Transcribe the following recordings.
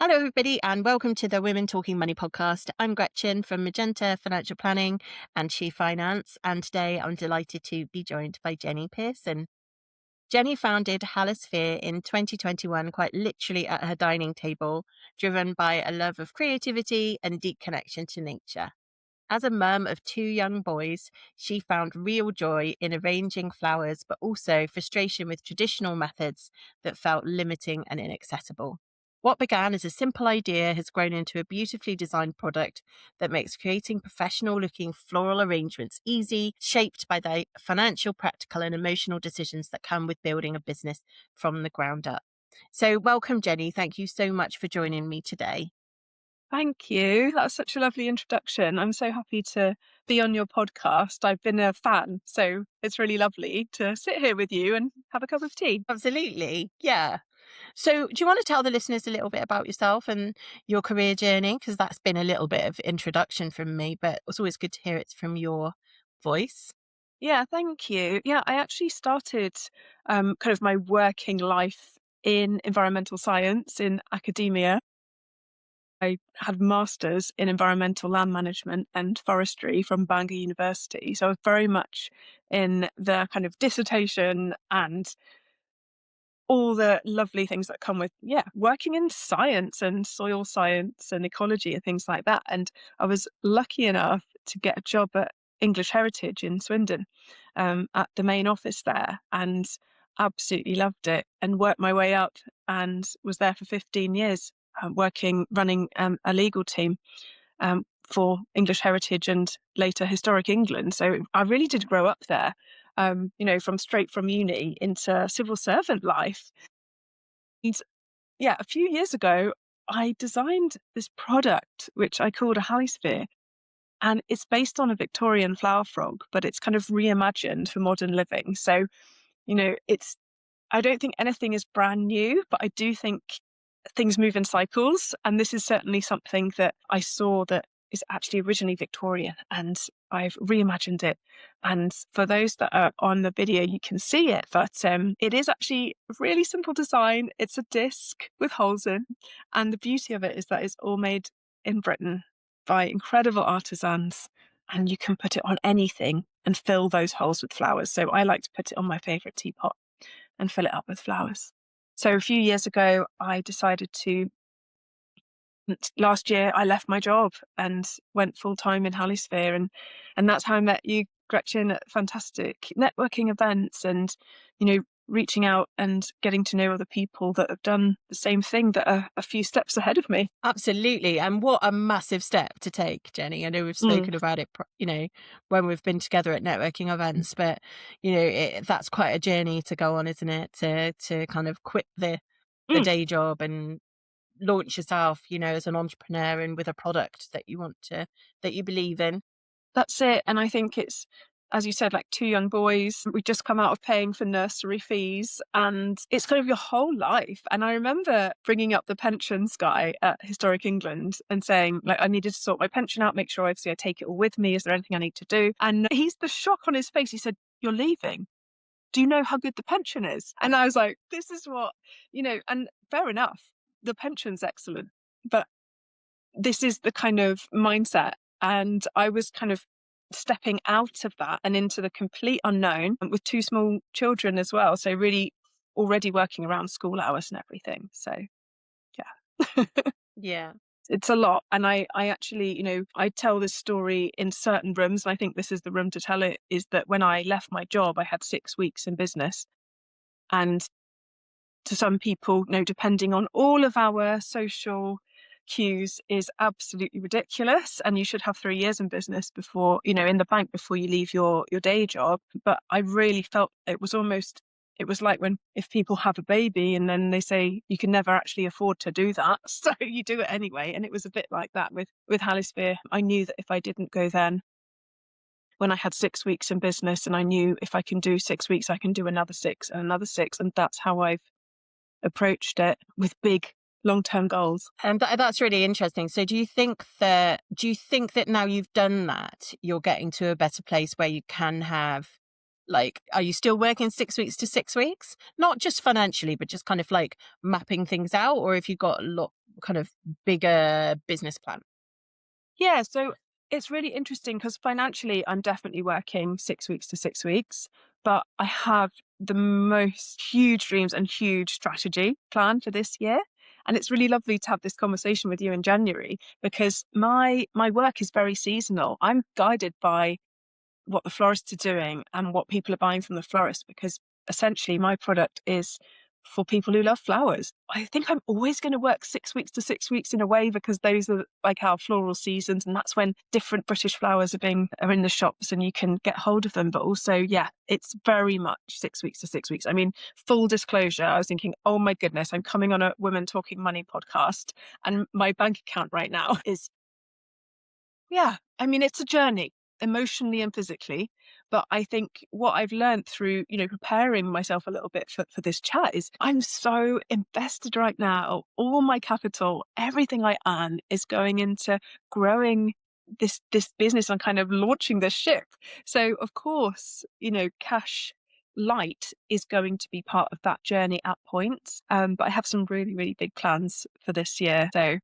Hello, everybody, and welcome to the Women Talking Money podcast. I'm Gretchen from Magenta Financial Planning and Chief Finance, and today I'm delighted to be joined by Jenny Pearson. Jenny founded Halisphere in 2021, quite literally at her dining table, driven by a love of creativity and deep connection to nature. As a mum of two young boys, she found real joy in arranging flowers, but also frustration with traditional methods that felt limiting and inaccessible. What began as a simple idea has grown into a beautifully designed product that makes creating professional looking floral arrangements easy, shaped by the financial, practical, and emotional decisions that come with building a business from the ground up. So, welcome, Jenny. Thank you so much for joining me today. Thank you. That's such a lovely introduction. I'm so happy to be on your podcast. I've been a fan, so it's really lovely to sit here with you and have a cup of tea. Absolutely. Yeah. So, do you want to tell the listeners a little bit about yourself and your career journey? Because that's been a little bit of introduction from me, but it's always good to hear it from your voice. Yeah, thank you. Yeah, I actually started kind of my working life in environmental science in academia. I had a master's in environmental land management and forestry from Bangor University. So I was very much in the kind of dissertation and all the lovely things that come with, yeah, working in science and soil science and ecology and things like that. And I was lucky enough to get a job at English Heritage in Swindon, at the main office there, and absolutely loved it and worked my way up and was there for 15 years, running a legal team for English Heritage and later Historic England. So I really did grow up there, from straight from uni into civil servant life. And yeah, a few years ago, I designed this product which I called a Halisphere. And it's based on a Victorian flower frog, but it's kind of reimagined for modern living. So, it's I don't think anything is brand new, but I do think things move in cycles. And this is certainly something that I saw that is actually originally Victorian and I've reimagined it. And for those that are on the video, you can see it, but it is actually a really simple design. It's a disc with holes in. And the beauty of it is that it's all made in Britain by incredible artisans. And you can put it on anything and fill those holes with flowers. So I like to put it on my favourite teapot and fill it up with flowers. So a few years ago, I decided to. Last year, I left my job and went full time in Halisphere, and that's how I met you, Gretchen, at fantastic networking events, and reaching out and getting to know other people that have done the same thing that are a few steps ahead of me. Absolutely. And what a massive step to take, Jenny. I know we've Mm. spoken about it, when we've been together at networking events, but, that's quite a journey to go on, isn't it? To kind of quit the Mm. day job and launch yourself, as an entrepreneur and with a product that you believe in. That's it. And I think it's, as you said, like two young boys. We just come out of paying for nursery fees and it's kind of your whole life. And I remember bringing up the pensions guy at Historic England and saying, like, I needed to sort my pension out, make sure obviously I take it all with me. Is there anything I need to do? And he's the shock on his face. He said, "You're leaving. Do you know how good the pension is?" And I was like, this is what, and fair enough. The pension's excellent. But this is the kind of mindset. And I was kind of stepping out of that and into the complete unknown with two small children as well. So really already working around school hours and everything. So yeah. Yeah. It's a lot. And I actually, I tell this story in certain rooms, and I think this is the room to tell it, is that when I left my job, I had 6 weeks in business. And to some people, depending on all of our social cues, is absolutely ridiculous. And you should have 3 years in business before, in the bank before you leave your day job. But I really felt it was like when if people have a baby and then they say you can never actually afford to do that. So you do it anyway. And it was a bit like that with Halisphere. I knew that if I didn't go then, when I had 6 weeks in business, and I knew if I can do 6 weeks, I can do another 6 and another 6. And that's how I've approached it, with big long-term goals. And that's really interesting. So do you think that now you've done that, you're getting to a better place where you can have Like, are you still working 6 weeks to 6 weeks? Not just financially, but just kind of like mapping things out, or if you got a lot kind of bigger business plan? Yeah, so it's really interesting because financially, I'm definitely working 6 weeks to 6 weeks, but I have the most huge dreams and huge strategy plan for this year. And it's really lovely to have this conversation with you in January because my work is very seasonal. I'm guided by what the florists are doing and what people are buying from the florist because essentially my product is for people who love flowers. I think I'm always going to work 6 weeks to 6 weeks in a way because those are like our floral seasons and that's when different British flowers are in the shops and you can get hold of them. But also, yeah, it's very much 6 weeks to 6 weeks. I mean, full disclosure, I was thinking, oh my goodness, I'm coming on a Women Talking Money podcast and my bank account right now is yeah, I mean, it's a journey emotionally and physically. But I think what I've learned through, preparing myself a little bit for this chat is I'm so invested right now. All my capital, everything I earn is going into growing this business and kind of launching this ship. So of course, cash light is going to be part of that journey at points. But I have some really, really big plans for this year. So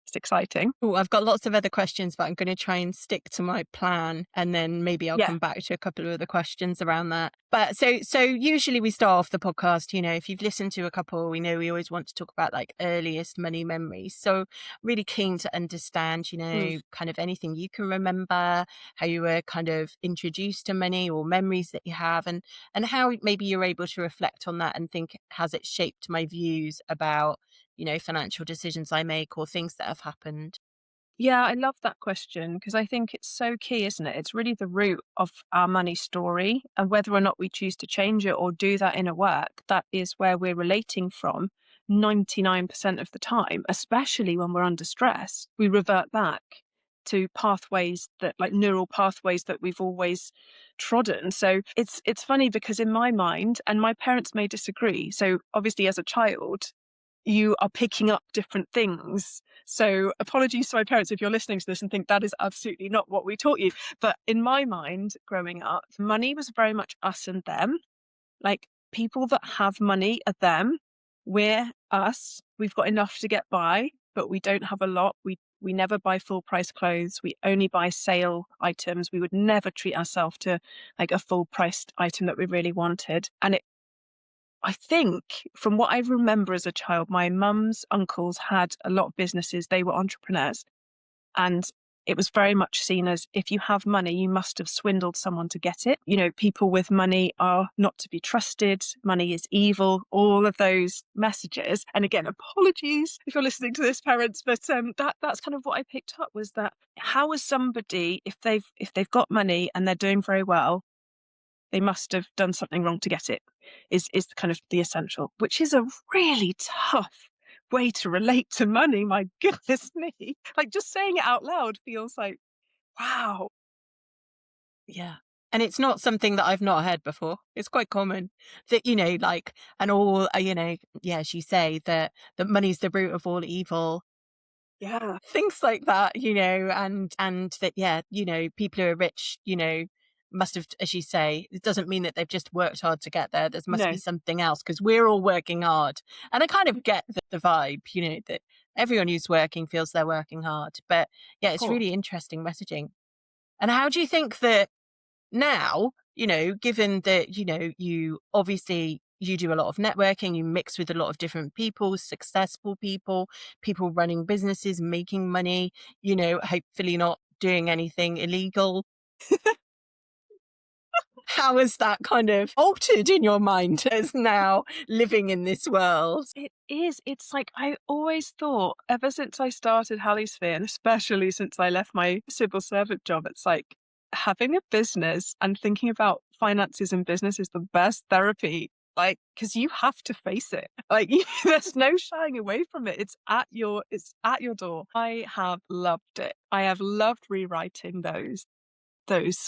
it's exciting. Oh, I've got lots of other questions, but I'm going to try and stick to my plan, and then maybe I'll Yeah. come back to a couple of other questions around that. But so usually we start off the podcast, if you've listened to a couple, we know we always want to talk about like earliest money memories. So really keen to understand, Mm. kind of anything you can remember, how you were kind of introduced to money or memories that you have, and how maybe you're able to reflect on that and think, has it shaped my views about, financial decisions I make or things that have happened? Yeah, I love that question because I think it's so key, isn't it? It's really the root of our money story. And whether or not we choose to change it or do that inner work, that is where we're relating from 99% of the time, especially when we're under stress. We revert back to pathways that like neural pathways that we've always trodden. So it's funny because in my mind, and my parents may disagree. So obviously as a child, you are picking up different things. So apologies to my parents if you're listening to this and think that is absolutely not what we taught you. But in my mind, growing up, money was very much us and them. Like people that have money are them. We're us. We've got enough to get by, but we don't have a lot. We never buy full price clothes. We only buy sale items. We would never treat ourselves to like a full priced item that we really wanted. And I think from what I remember as a child, my mum's uncles had a lot of businesses. They were entrepreneurs. And it was very much seen as if you have money, you must have swindled someone to get it. People with money are not to be trusted. Money is evil, all of those messages. And again, apologies if you're listening to this, parents, but that's kind of what I picked up was that how is somebody, if they've got money and they're doing very well, they must have done something wrong to get it, is kind of the essential, which is a really tough way to relate to money. My goodness me. Like just saying it out loud feels like, wow. Yeah. And it's not something that I've not heard before. It's quite common that, like, and all, yeah, as you say, that money's the root of all evil, Yeah. things like that, and that, yeah, people who are rich, must have, as you say, it doesn't mean that they've just worked hard to get there. There must be No, something else because we're all working hard. And I kind of get the vibe, that everyone who's working feels they're working hard. But yeah, of it's course. really interesting messaging. And how do you think that now, given that, you obviously you do a lot of networking, you mix with a lot of different people, successful people running businesses, making money, hopefully not doing anything illegal. How has that kind of altered in your mind as now living in this world? It is. It's like I always thought, ever since I started Halisphere, and especially since I left my civil servant job, it's like having a business and thinking about finances and business is the best therapy. Like, because you have to face it. Like, there's no shying away from it. It's at your door. I have loved it. I have loved rewriting those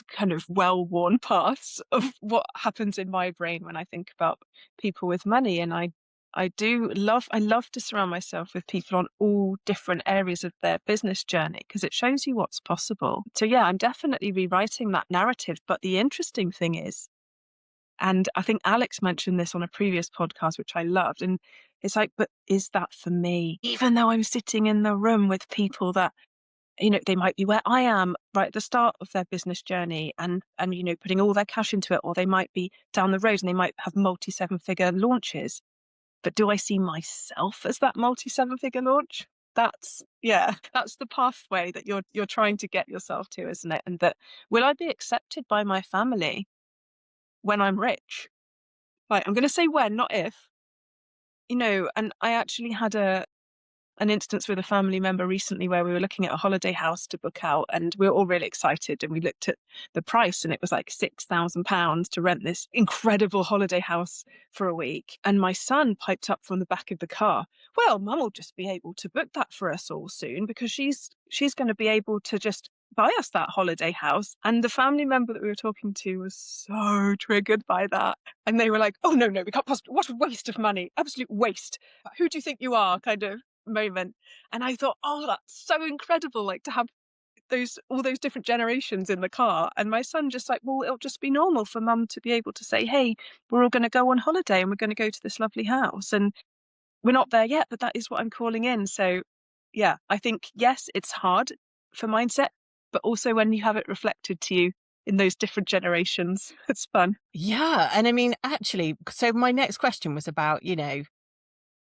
kind of well-worn paths of what happens in my brain when I think about people with money. And I love to surround myself with people on all different areas of their business journey because it shows you what's possible. So yeah, I'm definitely rewriting that narrative. But the interesting thing is And I think Alex mentioned this on a previous podcast, which I loved. And it's like, but is that for me? Even though I'm sitting in the room with people that, they might be where I am right at the start of their business journey and putting all their cash into it, or they might be down the road and they might have multi seven figure launches. But do I see myself as that multi seven figure launch? That's the pathway that you're trying to get yourself to, isn't it? And that, will I be accepted by my family when I'm rich? Like, I'm going to say when, not if. And I actually had an instance with a family member recently where we were looking at a holiday house to book out, and we were all really excited, and we looked at the price and it was like £6,000 to rent this incredible holiday house for a week. And my son piped up from the back of the car, well, mum will just be able to book that for us all soon because she's going to be able to just buy us that holiday house. And the family member that we were talking to was so triggered by that, and they were like, oh no, we can't possibly, what a waste of money, absolute waste, who do you think you are, kind of moment. And I thought, oh, that's so incredible, like to have all those different generations in the car. And my son just like, well, it'll just be normal for mum to be able to say, hey, we're all going to go on holiday and we're going to go to this lovely house. And we're not there yet, but that is what I'm calling in. So yeah, I think, yes, it's hard for mindset, but also when you have it reflected to you in those different generations, it's fun. Yeah. And I mean, actually, so my next question was about,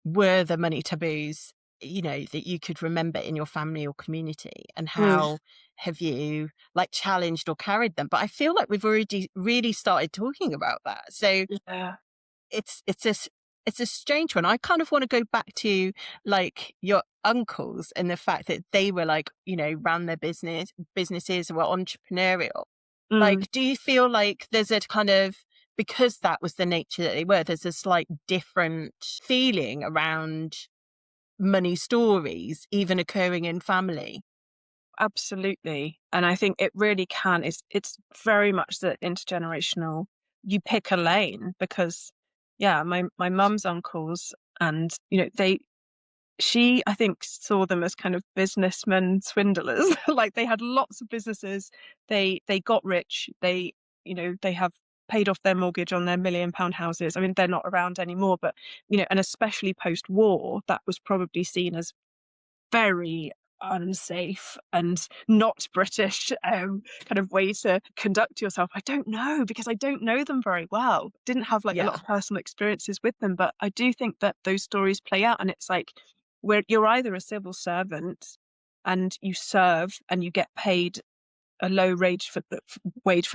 were the money taboos, that you could remember in your family or community, and Mm. how have you like challenged or carried them? But I feel like we've already really started talking about that. So Yeah. it's a strange one. I kind of want to go back to like your uncles and the fact that they were like, ran their businesses, were entrepreneurial. Mm. Like, do you feel like there's a kind of, because that was the nature that they were, there's a slight different feeling around money stories, even occurring in family? Absolutely. And I think it really can. It's very much the intergenerational. You pick a lane because, yeah, my mum's uncles, and she, I think, saw them as kind of businessmen swindlers. Like, they had lots of businesses. They got rich. They have paid off their mortgage on their £1 million houses. I mean, they're not around anymore, but and especially post war, that was probably seen as very unsafe and not British kind of way to conduct yourself. I don't know, because I don't know them very well. Didn't have like a lot Yeah. of personal experiences with them, but I do think that those stories play out, and it's like, where you're either a civil servant and you serve and you get paid a low wage for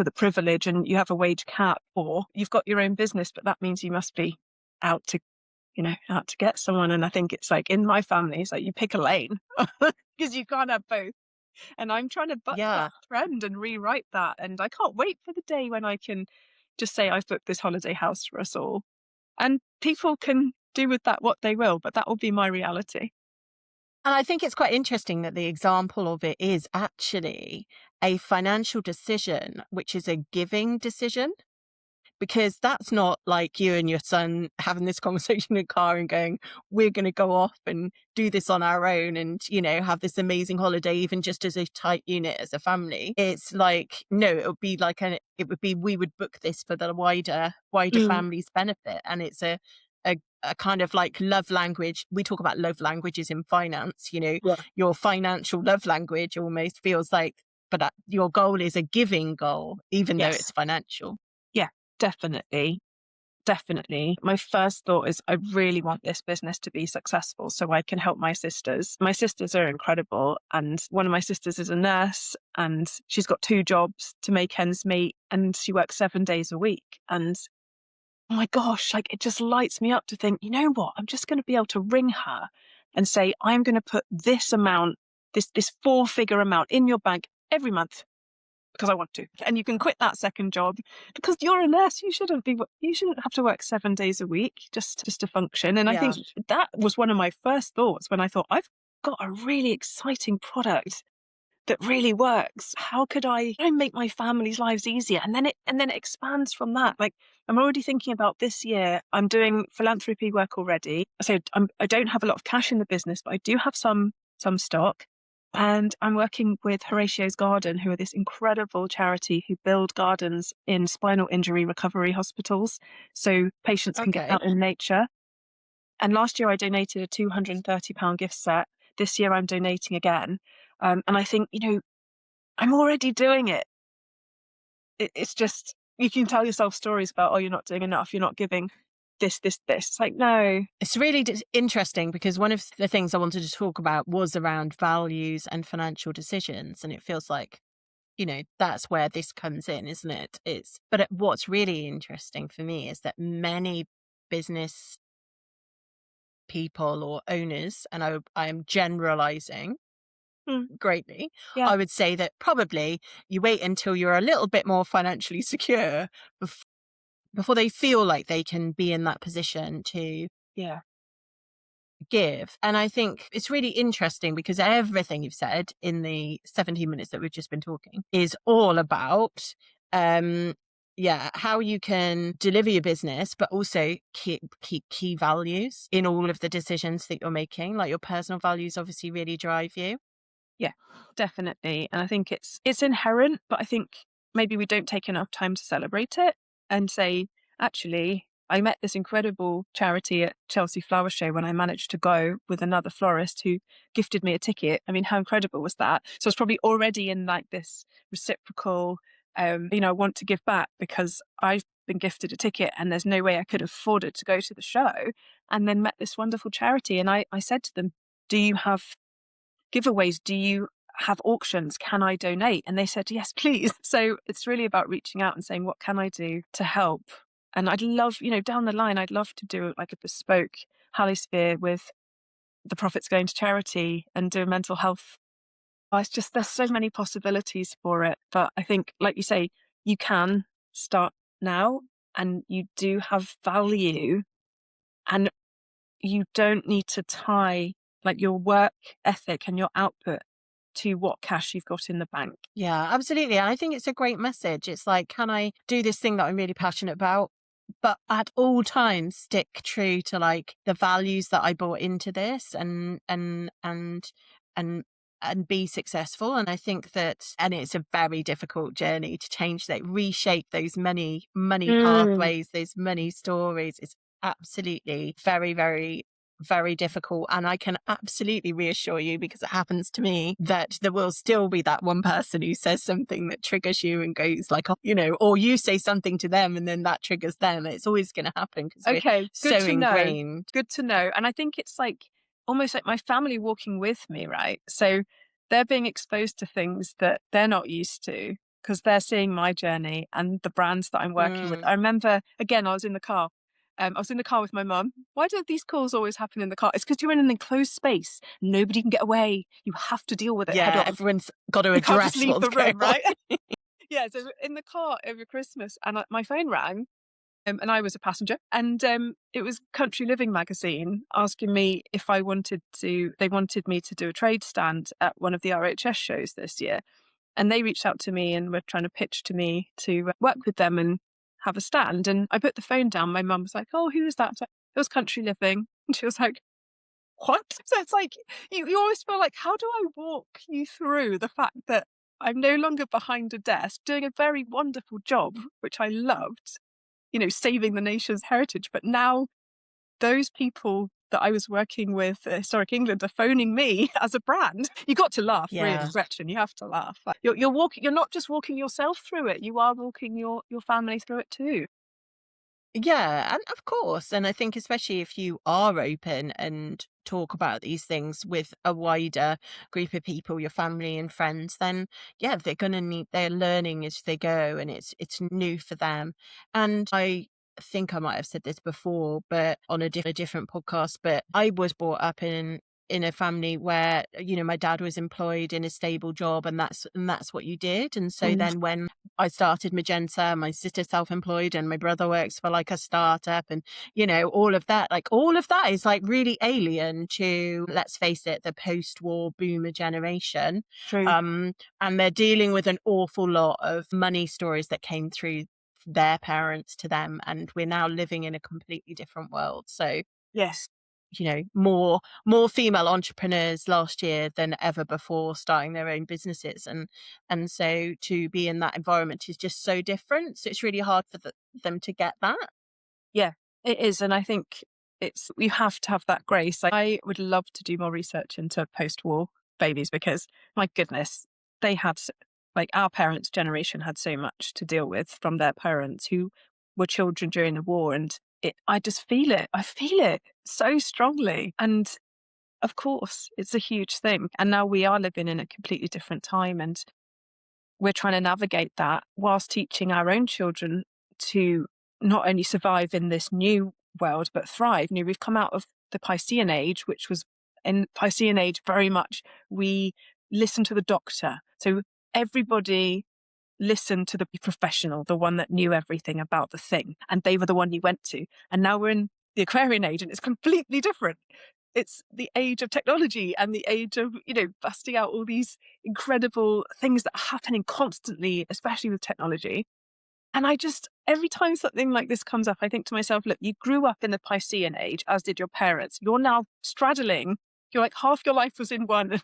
the privilege, and you have a wage cap, or you've got your own business, but that means you must be out to out to get someone. And I think it's like, in my family, it's like you pick a lane because you can't have both. And I'm trying to buck that Yeah. trend and rewrite that. And I can't wait for the day when I can just say, I've booked this holiday house for us all. And people can do with that what they will, but that will be my reality. And I think it's quite interesting that the example of it is actually a financial decision, which is a giving decision. Because that's not like you and your son having this conversation in the car and going, we're going to go off and do this on our own and, have this amazing holiday, even just as a tight unit as a family. It's like, no, we would book this for the wider Mm. family's benefit. And it's a kind of like love language. We talk about love languages in finance, Yeah. your financial love language almost feels like, but your goal is a giving goal, even though it's Yes. financial. Yeah, definitely. Definitely. My first thought is, I really want this business to be successful so I can help my sisters. My sisters are incredible. And one of my sisters is a nurse, and she's got two jobs to make ends meet, and she works 7 days a week. And oh my gosh, like, it just lights me up to think, you know what? I'm just going to be able to ring her and say, I'm going to put this amount, this four-figure amount in your bank every month because I want to. And you can quit that second job because you're a nurse. You shouldn't have to work 7 days a week just to function. And I think Yeah. that was one of my first thoughts when I thought, I've got a really exciting product that really works. How could I make my family's lives easier? And then it expands from that. Like, I'm already thinking about this year. I'm doing philanthropy work already. So I don't have a lot of cash in the business, but I do have some stock. And I'm working with Horatio's Garden, who are this incredible charity who build gardens in spinal injury recovery hospitals so patients can get Okay. out in nature. And last year I donated a £230 gift set. This year I'm donating again. And I think, I'm already doing it. It's just, you can tell yourself stories about, oh, you're not doing enough, you're not giving this. It's like, no. It's really interesting because one of the things I wanted to talk about was around values and financial decisions. And it feels like, that's where this comes in, isn't it? What's really interesting for me is that many business people or owners, and I am generalizing Mm, greatly, yeah, I would say that probably you wait until you're a little bit more financially secure before they feel like they can be in that position to yeah. give. And I think it's really interesting because everything you've said in the 17 minutes that we've just been talking is all about um how you can deliver your business but also keep key values in all of the decisions that you're making. Like your personal values obviously really drive you. Yeah, definitely. And I think it's inherent, but I think maybe we don't take enough time to celebrate it and say, actually, I met this incredible charity at Chelsea Flower Show when I managed to go with another florist who gifted me a ticket. I mean, how incredible was that? So it's probably already in like this reciprocal, I want to give back because I've been gifted a ticket and there's no way I could have afforded to go to the show, and then met this wonderful charity. And I said to them, do you have giveaways? Do you have auctions? Can I donate? And they said, yes, please. So it's really about reaching out and saying, what can I do to help? And I'd love, down the line, I'd love to do like a bespoke Halisphere with the profits going to charity and do mental health. Oh, it's just, there's so many possibilities for it. But I think, like you say, you can start now and you do have value, and you don't need to tie like your work ethic and your output to what cash you've got in the bank. Yeah, absolutely. And I think it's a great message. It's like, can I do this thing that I'm really passionate about, but at all times stick true to like the values that I brought into this and and be successful. And I think that, and it's a very difficult journey to change that, reshape those money Mm. pathways, those money stories. It's absolutely very, very very difficult. And I can absolutely reassure you, because it happens to me, that there will still be that one person who says something that triggers you and goes like, oh, or you say something to them and then that triggers them. It's always going to happen because we're Okay, so good to know. ingrained. Good to know. And I think it's like almost like my family walking with me, right? So they're being exposed to things that they're not used to because they're seeing my journey and the brands that I'm working with. Mm. I remember, again, I was in the car. I was in the car with my mum. Why do these calls always happen in the car? It's because you're in an enclosed space. Nobody can get away. You have to deal with it head Yeah, on. everyone's got to You can't just address leave what's the going room, on. right? Yeah, so in the car over Christmas, and my phone rang, and I was a passenger, and it was Country Living magazine asking me if I wanted to. They wanted me to do a trade stand at one of the RHS shows this year, and they reached out to me and were trying to pitch to me to work with them and have a stand. And I put the phone down. My mum was like, "Oh, who is that?" I was like, it was Country Living, and she was like, what? So it's like you always feel like, how do I walk you through the fact that I'm no longer behind a desk doing a very wonderful job, which I loved, saving the nation's heritage. But now those people that I was working with at Historic England are phoning me as a brand. You got to laugh, really, Yeah. Gretchen. You have to laugh. Like, you're walking. You're not just walking yourself through it. You are walking your family through it too. Yeah, and of course. And I think especially if you are open and talk about these things with a wider group of people, your family and friends, then yeah, they're learning as they go and it's new for them. And I think I might have said this before, but on a different podcast, but I was brought up in a family where my dad was employed in a stable job, and that's what you did. And so Mm, then when I started Magenta, my sister's self-employed and my brother works for like a startup, and all of that, is like really alien to, let's face it, the post-war boomer generation. true. um and they're dealing with an awful lot of money stories that came through their parents to them, and we're now living in a completely different world. So Yes. more female entrepreneurs last year than ever before starting their own businesses, and so to be in that environment is just so different. So it's really hard for them to get that. Yeah, it is. And I think you have to have that grace. Like, I would love to do more research into post-war babies because my goodness, they had like our parents' generation had so much to deal with from their parents who were children during the war. And I just feel it. I feel it so strongly. And of course, it's a huge thing. And now we are living in a completely different time. And we're trying to navigate that whilst teaching our own children to not only survive in this new world, but thrive. We've come out of the Piscean age, which was in Piscean age very much we listen to the doctor. So everybody listened to the professional, the one that knew everything about the thing, and they were the one you went to. And now we're in the Aquarian age and it's completely different. It's the age of technology and the age of, busting out all these incredible things that are happening constantly, especially with technology. And every time something like this comes up, I think to myself, look, you grew up in the Piscean age, as did your parents. You're now straddling, you're like half your life was in one,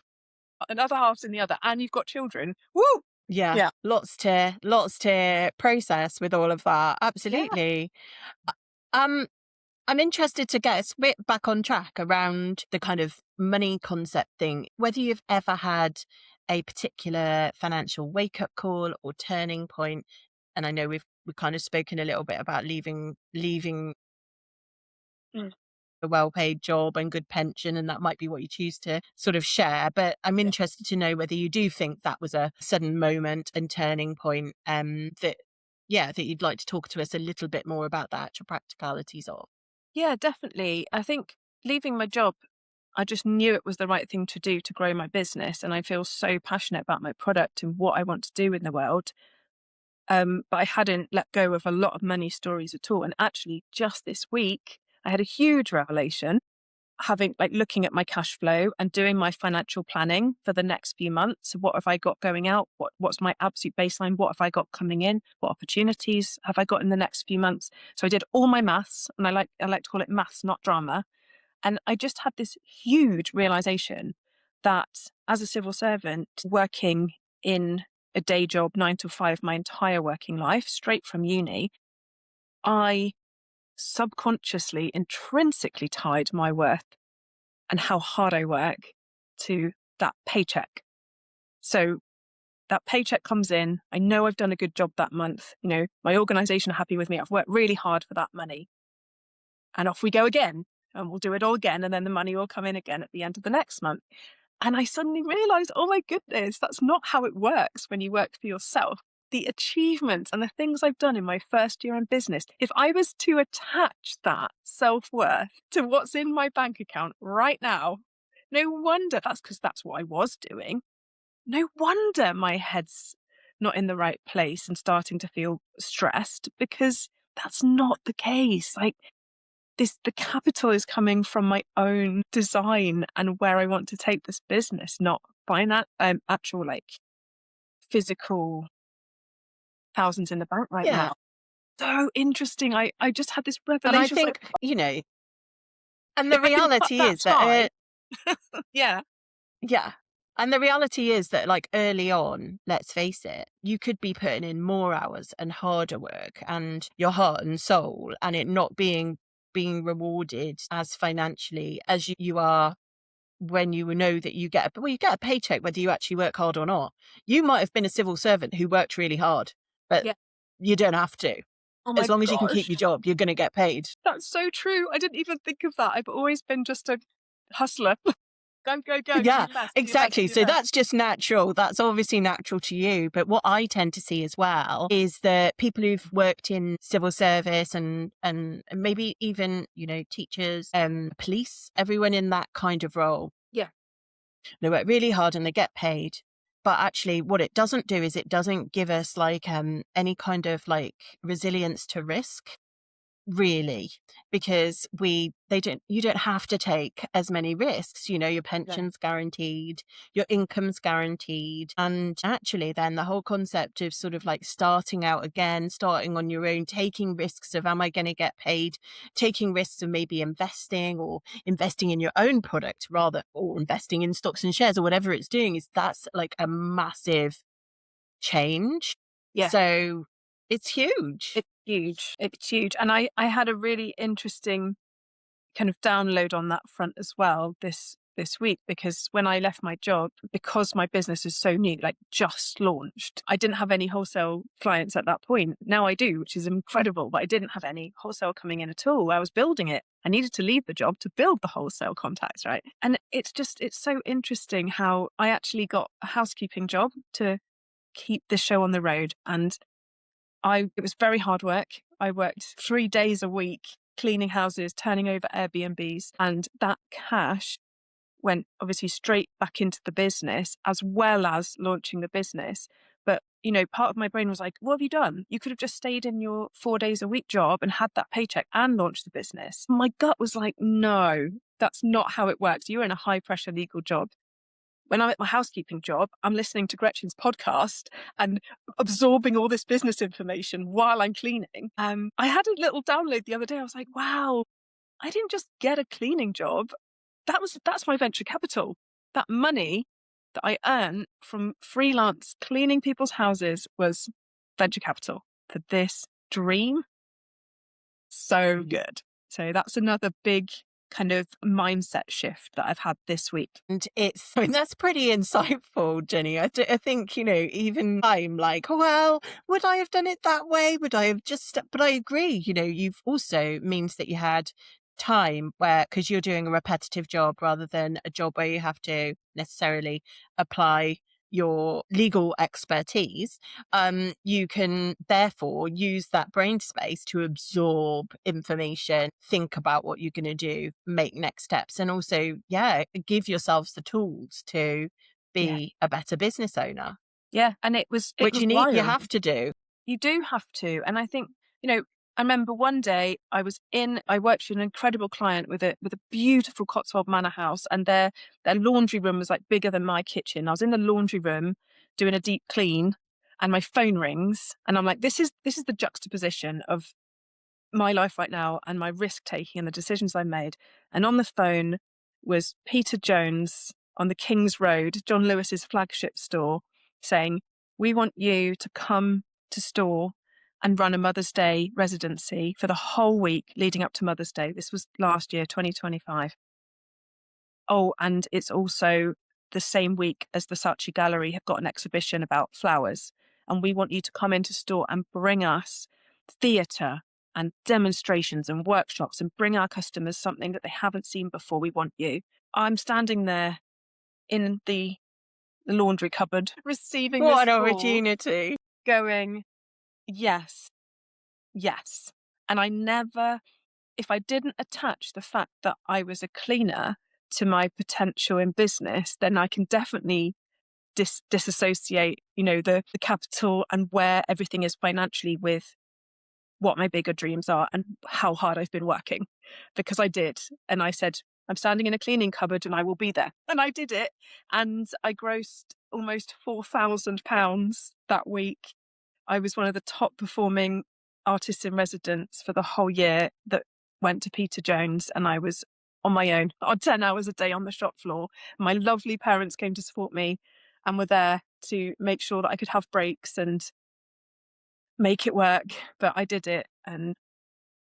another half's in the other, and you've got children. Woo! Yeah, Yeah. lots to process with all of that. Yeah. Absolutely. Um, I'm interested to get us a bit back on track around the kind of money concept thing, whether you've ever had a particular financial wake-up call or turning point. And I know we've kind of spoken a little bit about leaving Mm. a well-paid job and good pension, and that might be what you choose to sort of share. But I'm Yeah. interested to know whether you do think that was a sudden moment and turning point, that you'd like to talk to us a little bit more about the actual practicalities of. Yeah, definitely. I think leaving my job, I just knew it was the right thing to do to grow my business. And I feel so passionate about my product and what I want to do in the world. But I hadn't let go of a lot of money stories at all. And actually, just this week, I had a huge revelation having looking at my cash flow and doing my financial planning for the next few months. So what have I got going out? What's my absolute baseline? What have I got coming in? What opportunities have I got in the next few months? So I did all my maths, and I like to call it maths, not drama. And I just had this huge realization that as a civil servant working in a day job, 9 to 5, my entire working life, straight from uni, I subconsciously, intrinsically tied my worth and how hard I work to that paycheck. So that paycheck comes in. I know I've done a good job that month. My organization are happy with me. I've worked really hard for that money. And off we go again. And we'll do it all again. And then the money will come in again at the end of the next month. And I suddenly realized, oh my goodness, that's not how it works when you work for yourself. The achievements and the things I've done in my first year in business, if I was to attach that self-worth to what's in my bank account right now, no wonder that's because that's what I was doing. No wonder my head's not in the right place and starting to feel stressed because that's not the case. The capital is coming from my own design and where I want to take this business, not finance, actual physical thousands in the bank right Yeah. now. So interesting. I just had this And I revelation. It's like, think, and the if I can cut reality that is that, tie, yeah, yeah. And the reality is that, like, early on, let's face it, you could be putting in more hours and harder work and your heart and soul, and it not being rewarded as financially as you are when you know that you get a paycheck whether you actually work hard or not. You might have been a civil servant who worked really hard, but yeah. you don't have to. Oh As my long as you can keep gosh, your job, you're going to get paid. that's so true. I didn't even think of that. I've always been just a hustler. Go, go, go. Do Yeah, your best. Do your best. exactly. Do your So best. that's just natural. That's obviously natural to you. But what I tend to see as well is that people who've worked in civil service and maybe even, teachers, police, everyone in that kind of role, Yeah. they work really hard and they get paid. But actually what it doesn't do is it doesn't give us any kind of resilience to risk. really, because you don't have to take as many risks. You know, your No. pension's guaranteed, your income's guaranteed. And actually then the whole concept of sort of like starting out again, starting on your own, taking risks of, am I going to get paid, taking risks of maybe investing or investing in your own product rather, or investing in stocks and shares or whatever it's doing, that's like a massive change. Yeah. So it's huge. It's huge. It's huge. And I had a really interesting kind of download on that front as well this week, because when I left my job, because my business is so new, like just launched, I didn't have any wholesale clients at that point. Now I do, which is incredible, but I didn't have any wholesale coming in at all. I was building it. I needed to leave the job to build the wholesale contacts, right? And it's so interesting how I actually got a housekeeping job to keep this show on the road. And it was very hard work. I worked 3 days a week cleaning houses, turning over Airbnbs, and that cash went obviously straight back into the business as well as launching the business. But, part of my brain was like, what have you done? You could have just stayed in your 4 days a week job and had that paycheck and launched the business. My gut was like, no, that's not how it works. You're in a high pressure legal job. When I'm at my housekeeping job, I'm listening to Gretchen's podcast and absorbing all this business information while I'm cleaning. I had a little download the other day. I was like, wow, I didn't just get a cleaning job. That's my venture capital. That money that I earn from freelance cleaning people's houses was venture capital for this dream. So good. So that's another big kind of mindset shift that I've had this week. And I mean, that's pretty insightful, Jenny. I think, even I'm like, oh, well, would I have done it that way? Would I have but I agree, you've also means that you had time because you're doing a repetitive job rather than a job where you have to necessarily apply your legal expertise. You can therefore use that brain space to absorb information, think about what you're going to do, make next steps, and also, give yourselves the tools to Yeah. be a better business owner, Yeah. And it was which you wild. have to do. You do have to. And I think, I remember one day I worked for an incredible client with a beautiful Cotswold manor house, and their laundry room was like bigger than my kitchen. I was in the laundry room doing a deep clean and my phone rings and I'm like, this is the juxtaposition of my life right now and my risk taking and the decisions I made. And on the phone was Peter Jones on the King's Road, John Lewis's flagship store, saying, we want you to come to store and run a Mother's Day residency for the whole week leading up to Mother's Day. This was last year, 2025. Oh, and it's also the same week as the Saatchi Gallery have got an exhibition about flowers. And we want you to come into store and bring us theatre and demonstrations and workshops and bring our customers something that they haven't seen before. We want you. I'm standing there in the laundry cupboard receiving this What an call opportunity. going, yes, yes. And if I didn't attach the fact that I was a cleaner to my potential in business, then I can definitely disassociate, the capital and where everything is financially with what my bigger dreams are and how hard I've been working, because I did. And I said, I'm standing in a cleaning cupboard and I will be there. And I did it. And I grossed almost £4,000 that week. I was one of the top performing artists in residence for the whole year that went to Peter Jones. And I was on my own, 10 hours a day on the shop floor. My lovely parents came to support me and were there to make sure that I could have breaks and make it work. But I did it. And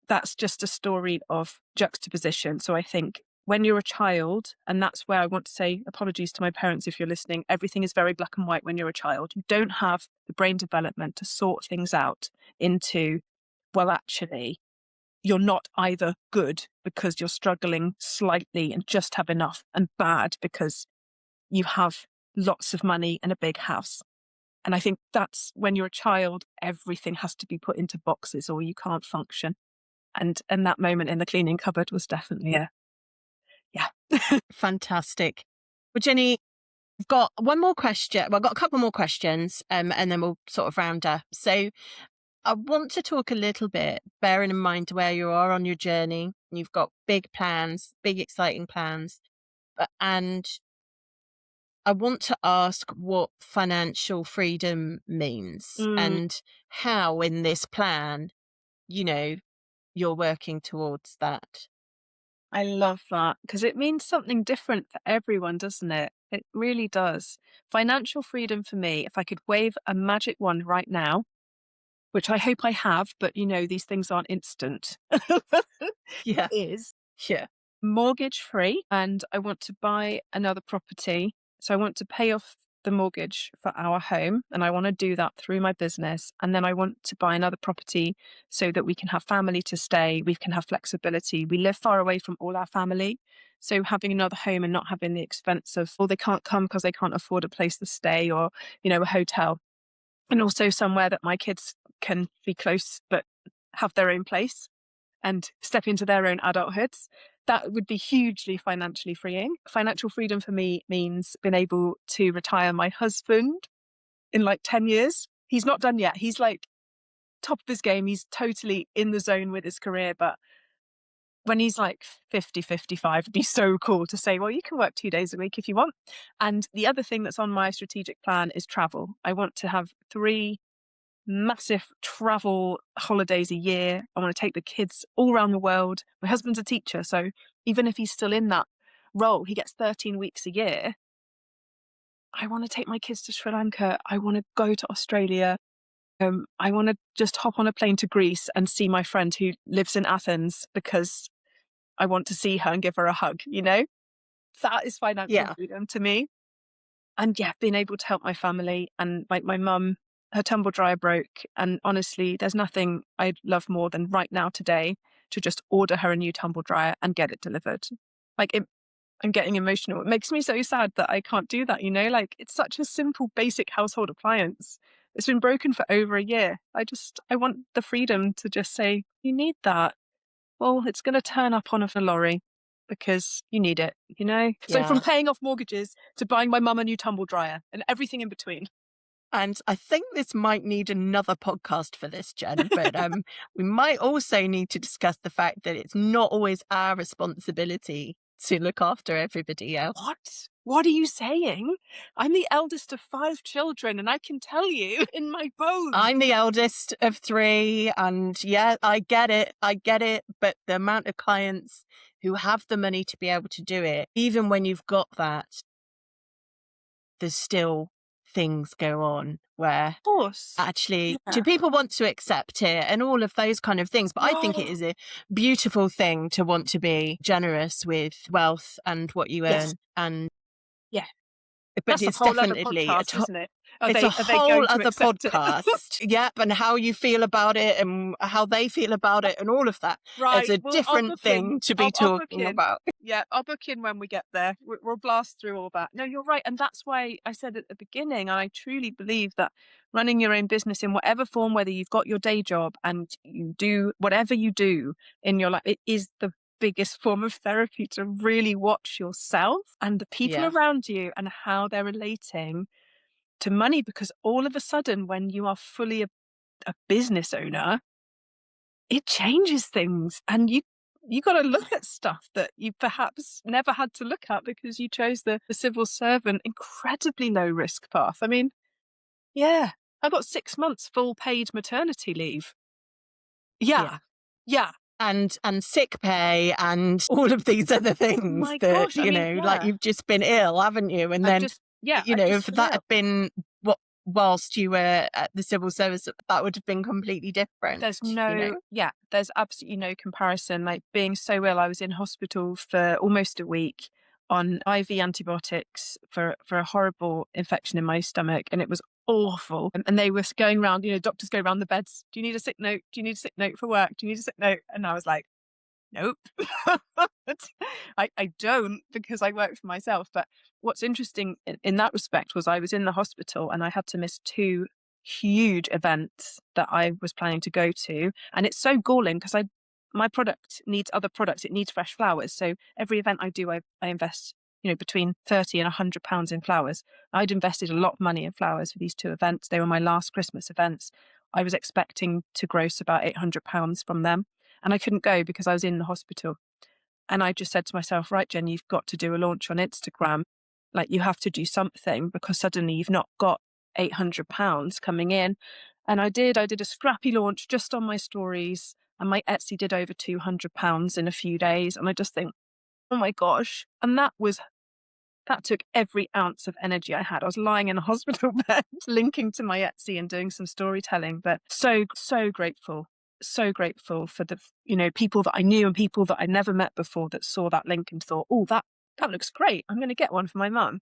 that's just a story of juxtaposition. So I think when you're a child, and that's where I want to say apologies to my parents if you're listening, everything is very black and white when you're a child. You don't have the brain development to sort things out into, well, actually, you're not either good because you're struggling slightly and just have enough, and bad because you have lots of money and a big house. And I think that's when you're a child, everything has to be put into boxes or you can't function. And that moment in the cleaning cupboard was definitely yeah. Fantastic. Well, Jenny, I've got one more question. Well, I've got a couple more questions, and then we'll sort of round up. So I want to talk a little bit, bearing in mind where you are on your journey. You've got big plans, big exciting plans, and I want to ask what financial freedom means Mm, and how in this plan, you know, you're working towards that. I love that because it means something different for everyone, doesn't it? It really does. Financial freedom for me, if I could wave a magic wand right now, which I hope I have, but these things aren't instant, Yeah. is Yeah. mortgage free. And I want to buy another property. So I want to pay off the mortgage for our home. And I want to do that through my business. And then I want to buy another property so that we can have family to stay. We can have flexibility. We live far away from all our family. So having another home and not having the expense of, oh, they can't come because they can't afford a place to stay or, a hotel. And also somewhere that my kids can be close but have their own place and step into their own adulthoods. That would be hugely financially freeing. Financial freedom for me means being able to retire my husband in like 10 years. He's not done yet. He's like top of his game. He's totally in the zone with his career. But when he's like 50, 55, it'd be so cool to say, well, you can work 2 days a week if you want. And the other thing that's on my strategic plan is travel. I want to have 3 massive travel holidays a year. I want to take the kids all around the world. My husband's a teacher, so even if he's still in that role, he gets 13 weeks a year. I want to take my kids to Sri Lanka. I want to go to Australia. I want to just hop on a plane to Greece and see my friend who lives in Athens because I want to see her and give her a hug, That is financial Yeah. freedom to me. And yeah, being able to help my family and like my mum, her tumble dryer broke. And honestly, there's nothing I'd love more than right now today to just order her a new tumble dryer and get it delivered. Like I'm getting emotional. It makes me so sad that I can't do that, Like it's such a simple, basic household appliance. It's been broken for over a year. I want the freedom to just say, you need that. Well, it's going to turn up on a lorry because you need it. So from Yeah. paying off mortgages to buying my mum a new tumble dryer and everything in between. And I think this might need another podcast for this, Jen, but we might also need to discuss the fact that it's not always our responsibility to look after everybody else. What? What are you saying? I'm the eldest of 5 children and I can tell you in my bones. I'm the eldest of three, and yeah, I get it. I get it. But the amount of clients who have the money to be able to do it, even when you've got that, there's still things go on where Of course. actually, do Yeah. people want to accept it and all of those kind of things? But I think it No. is a beautiful thing to want to be generous with wealth and what you Yes. earn. And Yeah. but That's a it's whole other definitely podcast, isn't it? Are it's a they are they whole going to other accept it? podcast. Yep. And how you feel about it and how they feel about it and all of that. It's Right. a Well, I'll different book in. thing to be I'll book talking in. about. Yeah, I'll book in when we get there. We'll blast through all that. No, you're right. And that's why I said at the beginning, I truly believe that running your own business in whatever form, whether you've got your day job and you do whatever you do in your life, it is the biggest form of therapy to really watch yourself and the people Yeah. around you and how they're relating to money. Because all of a sudden, when you are fully a business owner, it changes things and you got to look at stuff that you perhaps never had to look at because you chose the civil servant incredibly low risk path. I mean, yeah, I got 6 months full paid maternity leave. Yeah. Yeah. Yeah. And sick pay and all of these other things My that, gosh, I mean, like yeah, you've just been ill, haven't you? And then, I've if just been that had ill. been what whilst you were at the civil service, that would have been completely different, you know? There's absolutely no comparison. Like being so ill, I was in hospital for almost a week on IV antibiotics for a horrible infection in my stomach, and it was awful. And they were going around, doctors go around the beds. Do you need a sick note? Do you need a sick note for work? Do you need a sick note? And I was like, nope. I don't because I work for myself. But what's interesting in that respect was I was in the hospital and I had to miss 2 huge events that I was planning to go to. And it's so galling because my product needs other products. It needs fresh flowers. So every event I do, I invest, between 30 and £100 in flowers. I'd invested a lot of money in flowers for these 2 events. They were my last Christmas events. I was expecting to gross about £800 from them. And I couldn't go because I was in the hospital. And I just said to myself, right, Jen, you've got to do a launch on Instagram. Like, you have to do something because suddenly you've not got £800 coming in. And I did. I did a scrappy launch just on my stories, and my Etsy did over £200 in a few days. And I just think, oh my gosh. And that took every ounce of energy I had. I was lying in a hospital bed, linking to my Etsy and doing some storytelling, but so grateful. So grateful for the, people that I knew and people that I'd never met before that saw that link and thought, oh, that looks great. I'm going to get one for my mum.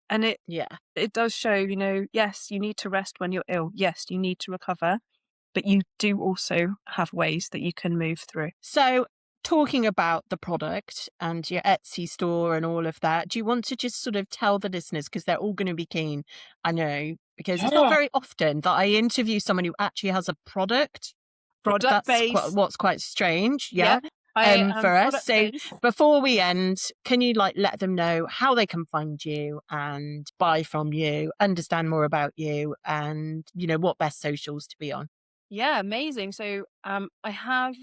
And Yeah. it does show, yes, you need to rest when you're ill. Yes, you need to recover, but you do also have ways that you can move through. So, talking about the product and your Etsy store and all of that, do you want to just sort of tell the listeners, because they're all going to be keen, I know, because it's not Yeah. very often that I interview someone who actually has a product. Product That's based. what's quite strange, Yeah. yeah, I am for us. product So based. before we end, can you let them know how they can find you and buy from you, understand more about you, and what best socials to be on? Yeah, amazing. So I have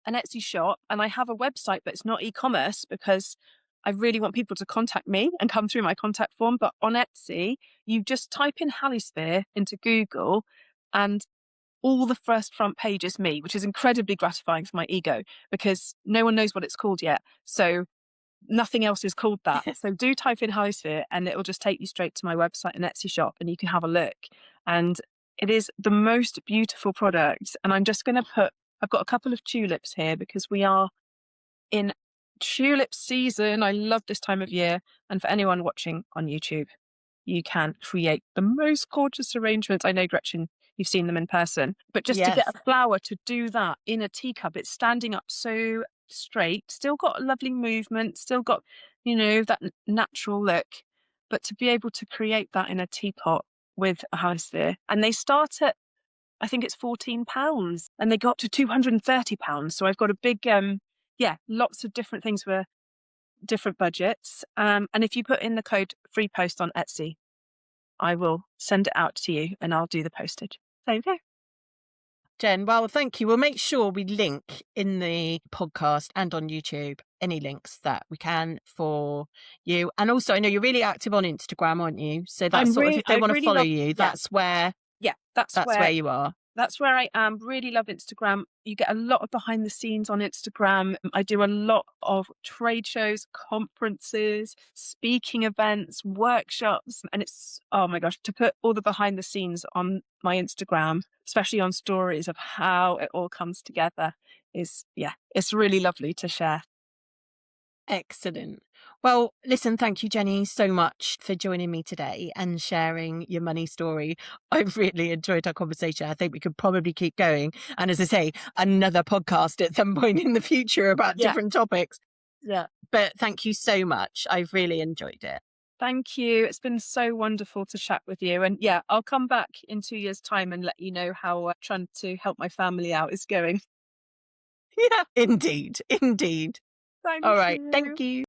an Etsy shop and I have a website, but it's not e-commerce because I really want people to contact me and come through my contact form. But on Etsy, you just type in Halisphere into Google, and all the first front page is me, which is incredibly gratifying for my ego because no one knows what it's called yet. So nothing else is called that. So do type in Halisphere and it will just take you straight to my website and Etsy shop and you can have a look. And it is the most beautiful product. And I'm just going to I've got a couple of tulips here because we are in tulip season. I love this time of year. And for anyone watching on YouTube, you can create the most gorgeous arrangements. I know, Gretchen, you've seen them in person, but just to get Yes. a flower to do that in a teacup, it's standing up so straight, still got a lovely movement, still got, that natural look, but to be able to create that in a teapot with a Halisphere. And they start at, I think it's £14 and they go up to £230. So I've got a big, lots of different things for different budgets. And if you put in the code free post on Etsy, I will send it out to you and I'll do the postage. There you go. Jen, well, thank you. We'll make sure we link in the podcast and on YouTube any links that we can for you. And also, I know you're really active on Instagram, aren't you? So that's sort of, if they I want to really follow love, you, yeah, yeah, that's where you are. that's where I am. Really love Instagram. You get a lot of behind the scenes on Instagram. I do a lot of trade shows, conferences, speaking events, workshops. And it's, oh my gosh, to put all the behind the scenes on my Instagram, especially on stories of how it all comes together is, yeah, it's really lovely to share. Excellent. Well, listen, thank you, Jenny, so much for joining me today and sharing your money story. I've really enjoyed our conversation. I think we could probably keep going. And as I say, another podcast at some point in the future about Yeah. different topics. Yeah. But thank you so much. I've really enjoyed it. Thank you. It's been so wonderful to chat with you. And yeah, I'll come back in 2 years' time and let you know how trying to help my family out is going. Yeah, indeed. Indeed. Thank All right. you. Thank you.